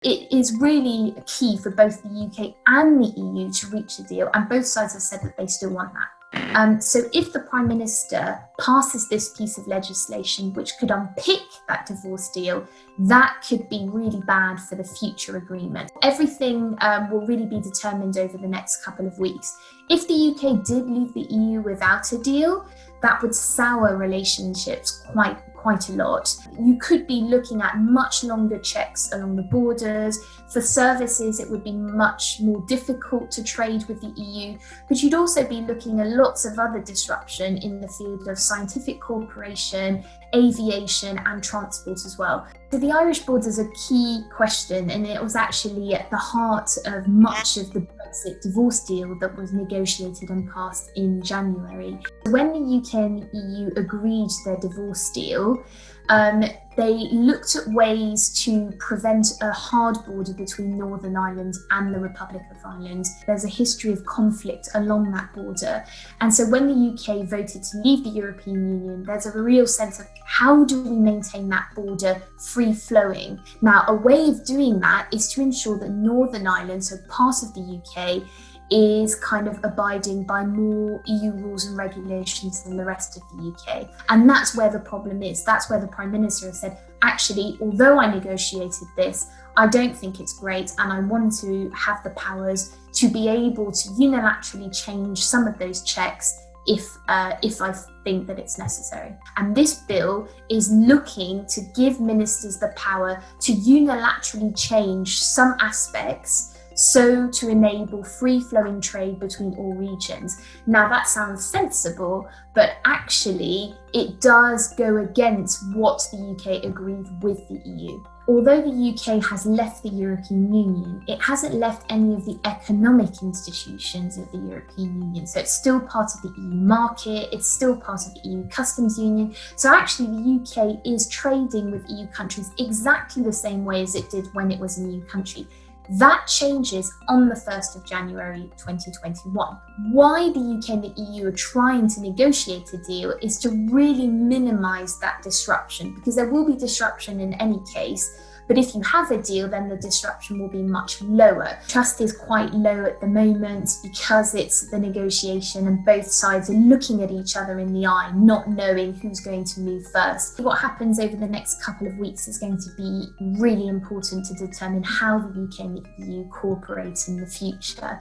It is really key for both the UK and the EU to reach a deal, and both sides have said that they still want that. So if the Prime Minister passes this piece of legislation which could unpick that divorce deal, that could be really bad for the future agreement. Everything will really be determined over the next couple of weeks. If the UK did leave the EU without a deal, that would sour relationships quite a lot. You could be looking at much longer checks along the borders. For services, it would be much more difficult to trade with the EU, but you'd also be looking at lots of other disruption in the field of scientific cooperation, aviation and transport as well. So the Irish border is a key question, and it was actually at the heart of much of the Brexit divorce deal that was negotiated and passed in January. When the UK and the EU agreed their divorce deal, they looked at ways to prevent a hard border between Northern Ireland and the Republic of Ireland. There's a history of conflict along that border. And so when the UK voted to leave the European Union, there's a real sense of how do we maintain that border free flowing? Now, a way of doing that is to ensure that Northern Ireland, so part of the UK, is kind of abiding by more EU rules and regulations than the rest of the UK. And that's where the problem is. That's where the Prime Minister has said, actually, although I negotiated this, I don't think it's great, and I want to have the powers to be able to unilaterally change some of those checks if I think that it's necessary. And this bill is looking to give ministers the power to unilaterally change some aspects so to enable free-flowing trade between all regions. Now that sounds sensible, but actually it does go against what the UK agreed with the EU. Although the UK has left the European Union, it hasn't left any of the economic institutions of the European Union. So it's still part of the EU market, it's still part of the EU customs union. So actually the UK is trading with EU countries exactly the same way as it did when it was an EU country. That changes on the 1st of January 2021. Why the UK and the EU are trying to negotiate a deal is to really minimise that disruption, because there will be disruption in any case. But if you have a deal, then the disruption will be much lower. Trust is quite low at the moment because it's the negotiation and both sides are looking at each other in the eye, not knowing who's going to move first. What happens over the next couple of weeks is going to be really important to determine how the UK and the EU cooperate in the future.